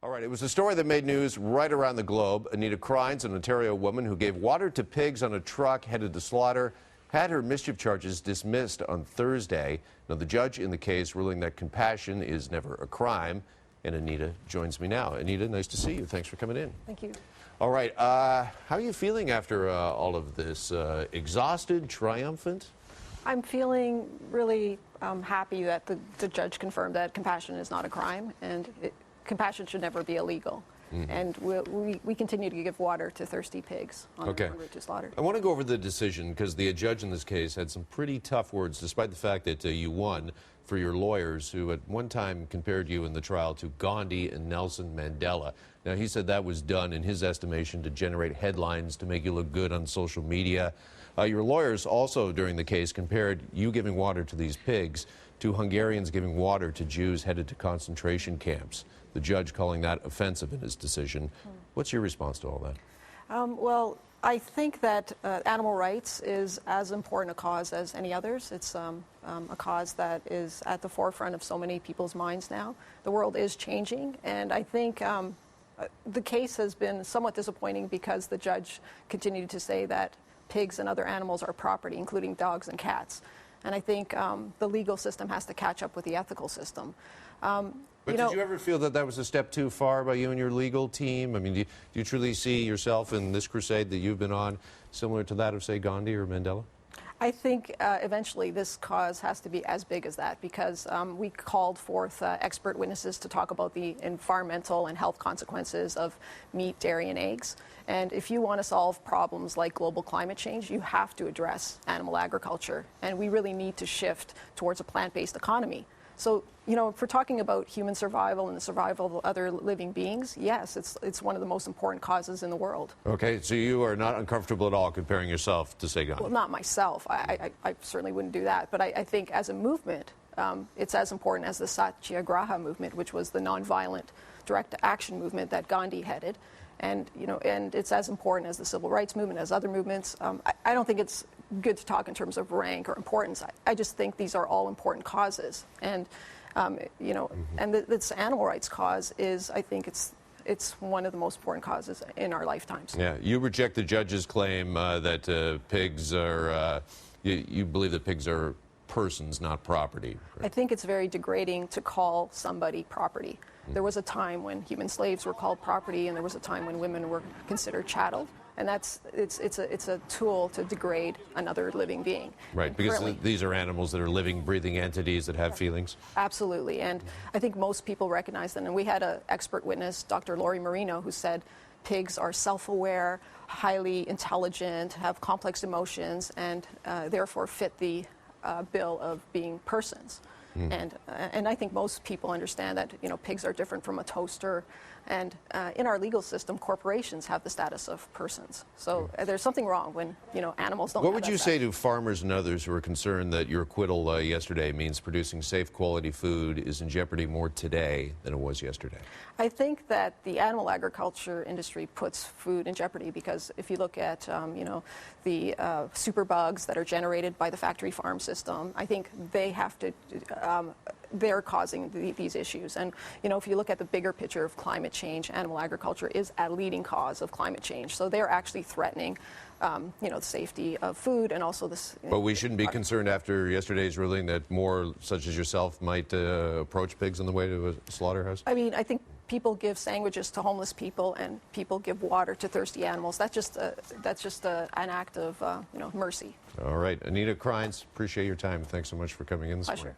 All right, it was a story that made news right around the globe. Anita Krajnc, an Ontario woman who gave water to pigs on a truck headed to slaughter, had her mischief charges dismissed on Thursday. Now, the judge in the case ruling that compassion is never a crime. And Anita joins me now. Anita, nice to see you. Thanks for coming in. Thank you. All right, how are you feeling after all of this? Exhausted, triumphant? I'm feeling really happy that the judge confirmed that compassion is not a crime, and compassion should never be illegal. Mm-hmm. And we continue to give water to thirsty pigs on the route to slaughter. I want to go over the decision because the judge in this case had some pretty tough words, despite the fact that you won, for your lawyers who at one time compared you in the trial to Gandhi and Nelson Mandela. Now, he said that was done, in his estimation, to generate headlines, to make you look good on social media. Your lawyers also, during the case, compared you giving water to these pigs to Hungarians giving water to Jews headed to concentration camps. The judge calling that offensive in his decision. What's your response to all that? Well, I think that animal rights is as important a cause as any others. It's a cause that is at the forefront of so many people's minds now. The world is changing, and I think the case has been somewhat disappointing because the judge continued to say that pigs and other animals are property, including dogs and cats. And I think the legal system has to catch up with the ethical system. But did you ever feel that that was a step too far by you and your legal team? I mean, do you truly see yourself in this crusade that you've been on similar to that of, say, Gandhi or Mandela? I think eventually this cause has to be as big as that because we called forth expert witnesses to talk about the environmental and health consequences of meat, dairy, and eggs. And if you want to solve problems like global climate change, you have to address animal agriculture. And we really need to shift towards a plant-based economy. So, you know, if we're talking about human survival and the survival of other living beings, yes, it's one of the most important causes in the world. Okay, so you are not uncomfortable at all comparing yourself to, say, Gandhi? Well, not myself. I certainly wouldn't do that. But I think as a movement, it's as important as the Satyagraha movement, which was the nonviolent direct action movement that Gandhi headed. And, you know, and it's as important as the civil rights movement, as other movements. I don't think it's good to talk in terms of rank or importance. I just think these are all important causes. And, you know, and this animal rights cause is, I think it's one of the most important causes in our lifetimes. Yeah, you reject the judge's claim that pigs are, you believe that pigs are persons, not property. Right? I think it's very degrading to call somebody property. There was a time when human slaves were called property, and there was a time when women were considered chattel, and it's a tool to degrade another living being. Right, because these are animals that are living, breathing entities that have feelings. Absolutely, and I think most people recognize them. And we had an expert witness, Dr. Lori Marino, who said pigs are self-aware, highly intelligent, have complex emotions, and therefore fit the bill of being persons. And I think most people understand that, you know, pigs are different from a toaster, and in our legal system, corporations have the status of persons. So there's something wrong when, you know, animals don't. What would you say to farmers and others who are concerned that your acquittal yesterday means producing safe, quality food is in jeopardy more today than it was yesterday? I think that the animal agriculture industry puts food in jeopardy because if you look at, you know, the superbugs that are generated by the factory farm system, I think they have to. They're causing these issues. And, you know, if you look at the bigger picture of climate change, animal agriculture is a leading cause of climate change. So they're actually threatening, you know, the safety of food and also this. But we shouldn't be concerned after yesterday's ruling that more such as yourself might approach pigs on the way to a slaughterhouse? I mean, I think people give sandwiches to homeless people and people give water to thirsty animals. That's just an act of, you know, mercy. All right. Anita Krajnc, appreciate your time. Thanks so much for coming in this morning. Pleasure.